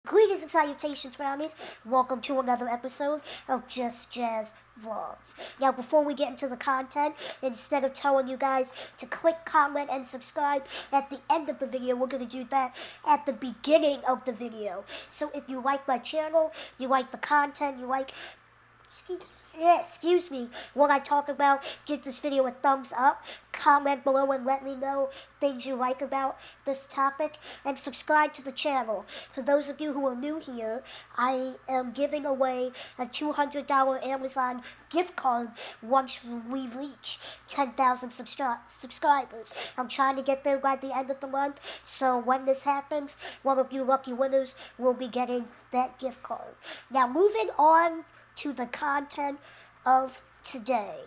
Greetings and salutations, brownies. Welcome to another episode of Just Jazz Vlogs. Now, before we get into the content, instead of telling you guys to click, comment, and subscribe at the end of the video, we're going to do that at the beginning of the video. So if you like my channel, you like the content, you like excuse me, what I talk about, give this video a thumbs up, comment below and let me know things you like about this topic, and subscribe to the channel. For those of you who are new here, I am giving away a $200 Amazon gift card once we reach 10,000 subscribers. I'm trying to get there by the end of the month, so when this happens, one of you lucky winners will be getting that gift card. Now, moving on to the content of today.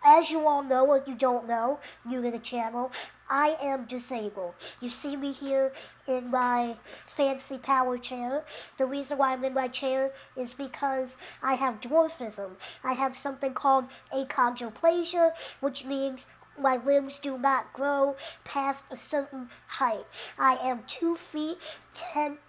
As you all know, or you don't know, new to the channel, I am disabled. You see me here in my fancy power chair. The reason why I'm in my chair is because I have dwarfism. I have something called achondroplasia, which means my limbs do not grow past a certain height. I am 2 feet 10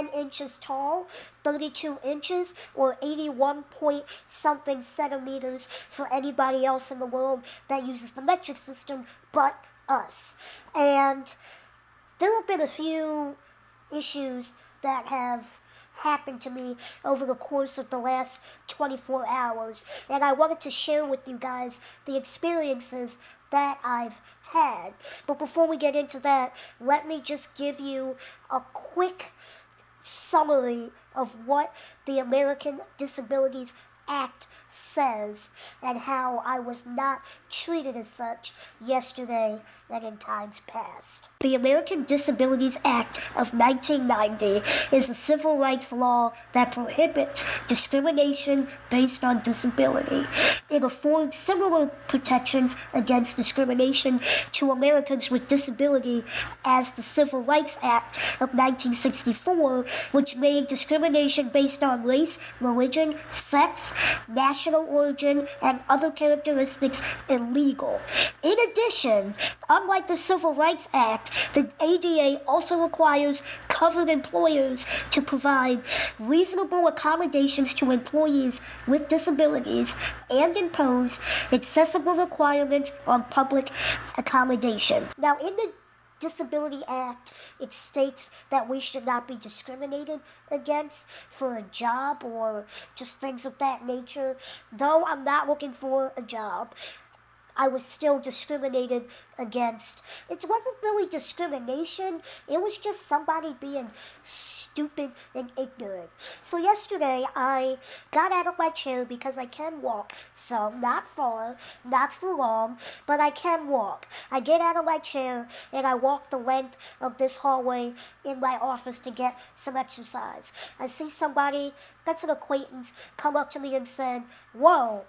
inches tall, 32 inches, or 81 point something centimeters for anybody else in the world that uses the metric system but us. And there have been a few issues that have happened to me over the course of the last 24 hours, and I wanted to share with you guys the experiences that I've had. But before we get into that, let me just give you a quick summary of what the American Disabilities Act says and how I was not treated as such yesterday and in times past. The American Disabilities Act of 1990 is a civil rights law that prohibits discrimination based on disability. It affords similar protections against discrimination to Americans with disability as the Civil Rights Act of 1964, which made discrimination based on race, religion, sex, national origin, and other characteristics illegal. In addition, unlike the Civil Rights Act, the ADA also requires covered employers to provide reasonable accommodations to employees with disabilities and impose accessible requirements on public accommodation. Now, in the Disability Act, it states that we should not be discriminated against for a job or just things of that nature. Though I'm not looking for a job, I was still discriminated against. It wasn't really discrimination, it was just somebody being stupid and ignorant. So yesterday, I got out of my chair because I can walk, so not far, not for long, but I can walk. I get out of my chair and I walk the length of this hallway in my office to get some exercise. I see somebody, that's an acquaintance, come up to me and said, "Whoa,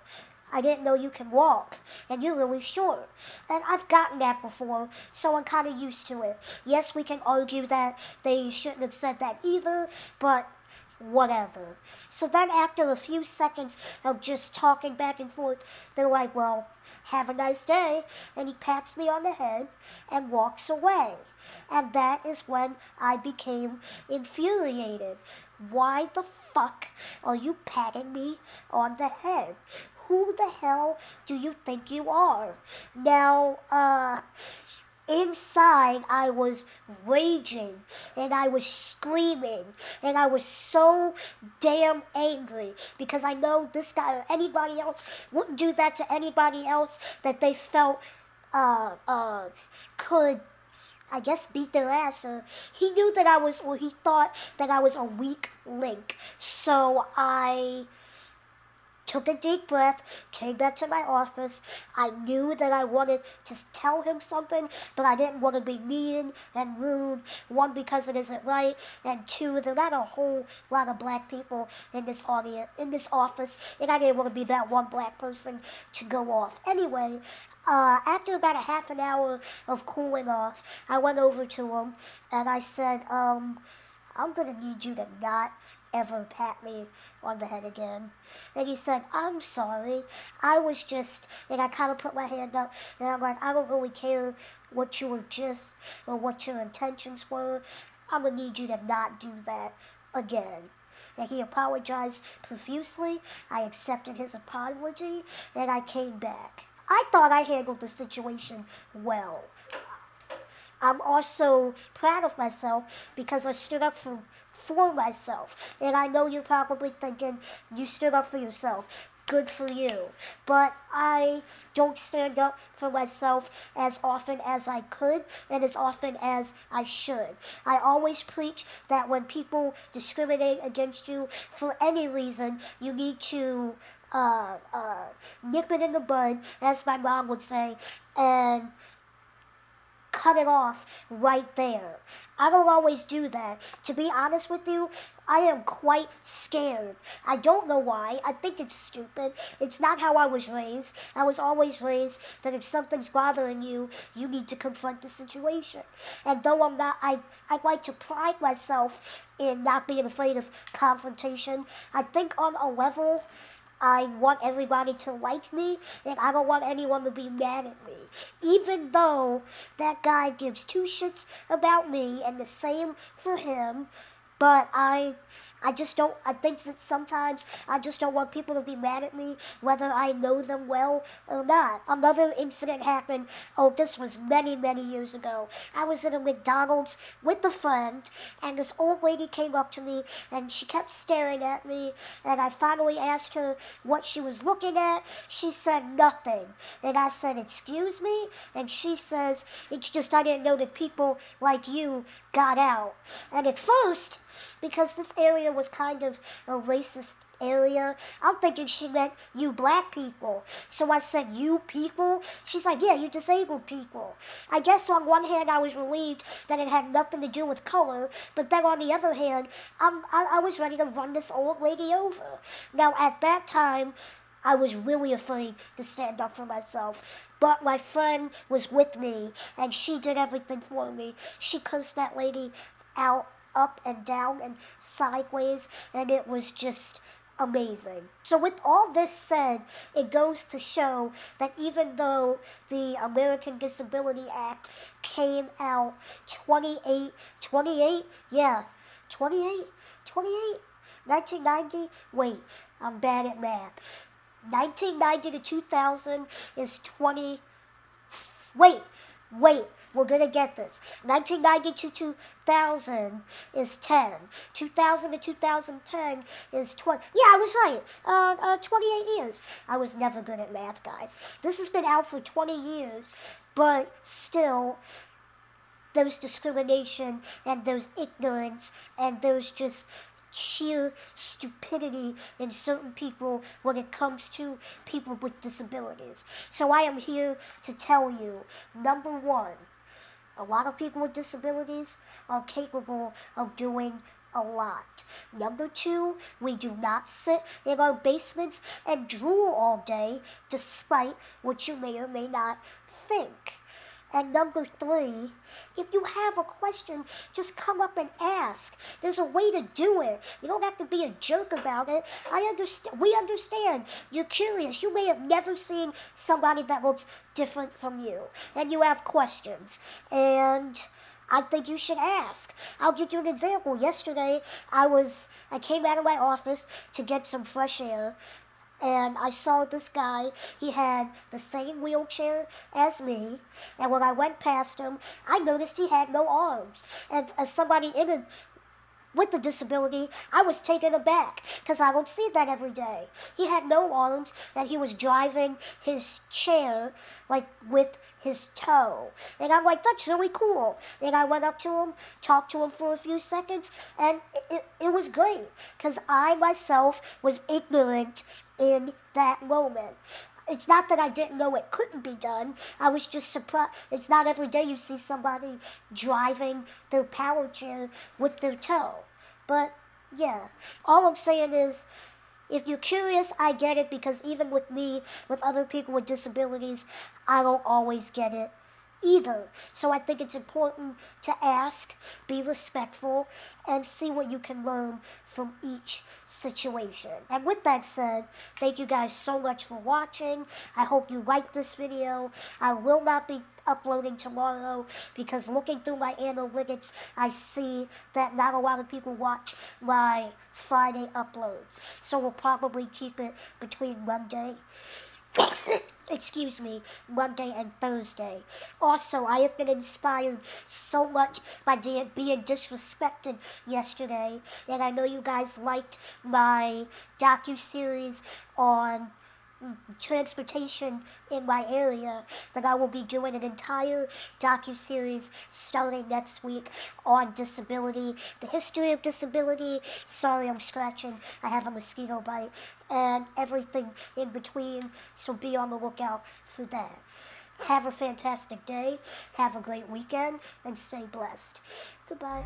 I didn't know you can walk, and you're really short." And I've gotten that before, so I'm kind of used to it. Yes, we can argue that they shouldn't have said that either, but whatever. So then after a few seconds of just talking back and forth, they're like, "Well, have a nice day," and he pats me on the head and walks away. And that is when I became infuriated. Why the fuck are you patting me on the head? Who the hell do you think you are? Now, inside I was raging and I was screaming and I was so damn angry because I know this guy or anybody else wouldn't do that to anybody else that they felt could, I guess, beat their ass. He knew that I was, or he thought that I was a weak link. So I took a deep breath, came back to my office. I knew that I wanted to tell him something, but I didn't want to be mean and rude. One, because it isn't right, and two, there are not a whole lot of black people in this audience, in this office, and I didn't want to be that one black person to go off. Anyway, after about a half an hour of cooling off, I went over to him and I said, I'm gonna need you to not ever pat me on the head again. And he said, "I'm sorry, I was just," and I kind of put my hand up, and I'm like, "I don't really care what you were just, or what your intentions were. I'm going to need you to not do that again. And he apologized profusely. I accepted his apology, and I came back. I thought I handled the situation well. I'm also proud of myself because I stood up for myself. And I know you're probably thinking, you stood up for yourself. Good for you. But I don't stand up for myself as often as I could and as often as I should. I always preach that when people discriminate against you for any reason, you need to nip it in the bud, as my mom would say, and cut it off right there. I don't always do that. To be honest with you, I am quite scared. I don't know why. I think it's stupid. It's not how I was raised. I was always raised that if something's bothering you, you need to confront the situation. And though I'm not, I like to pride myself in not being afraid of confrontation. I think on a level, I want everybody to like me, and I don't want anyone to be mad at me. Even though that guy gives two shits about me, and the same for him, but I just don't, I think that sometimes I just don't want people to be mad at me, whether I know them well or not. Another incident happened, this was many, many years ago. I was in a McDonald's with a friend, and this old lady came up to me, and she kept staring at me, and I finally asked her what she was looking at. She said nothing, and I said, excuse me? And she says, it's just I didn't know that people like you got out. And at first, because this area was kind of a racist area, I'm thinking she meant you black people. So I said, you people? She's like, yeah, you disabled people. I guess on one hand I was relieved that it had nothing to do with color, but then on the other hand, I was ready to run this old lady over. Now at that time, I was really afraid to stand up for myself. But my friend was with me, and she did everything for me. She cursed that lady out, up and down and sideways, and it was just amazing. So with all this said, it goes to show that even though the American Disability Act came out 28, yeah, 28, 1990, wait, I'm bad at math. 1990 to 2000 is 20, wait, we're going to get this. 1990 to 2000 is 10. 2000 to 2010 is 20. Yeah, I was right. 28 years. I was never good at math, guys. This has been out for 20 years, but still, there's discrimination, and there's ignorance, and there's just sheer stupidity in certain people when it comes to people with disabilities. So I am here to tell you, number one, a lot of people with disabilities are capable of doing a lot. Number two, we do not sit in our basements and drool all day, despite what you may or may not think. And number three, if you have a question, just come up and ask. There's a way to do it. You don't have to be a jerk about it. We understand. You're curious. You may have never seen somebody that looks different from you, and you have questions. And I think you should ask. I'll give you an example. Yesterday, I came out of my office to get some fresh air, and I saw this guy. He had the same wheelchair as me, and when I went past him, I noticed he had no arms. And as somebody with a disability, I was taken aback, because I don't see that every day. He had no arms, and he was driving his chair, like, with his toe. And I'm like, that's really cool. And I went up to him, talked to him for a few seconds, and it was great, because I myself was ignorant in that moment. It's not that I didn't know it couldn't be done. I was just surprised. It's not every day you see somebody driving their power chair with their toe. But, yeah. All I'm saying is, if you're curious, I get it, because even with me, with other people with disabilities, I don't always get it either. So I think it's important to ask, be respectful, and see what you can learn from each situation. And with that said, thank you guys so much for watching. I hope you liked this video. I will not be uploading tomorrow because looking through my analytics, I see that not a lot of people watch my Friday uploads. So we'll probably keep it between Monday Monday and Thursday. Also, I have been inspired so much by being disrespected yesterday, and I know you guys liked my docu-series on transportation in my area, that I will be doing an entire docu-series starting next week on disability, the history of disability, sorry I'm scratching, I have a mosquito bite, and everything in between, so be on the lookout for that. Have a fantastic day, have a great weekend, and stay blessed. Goodbye.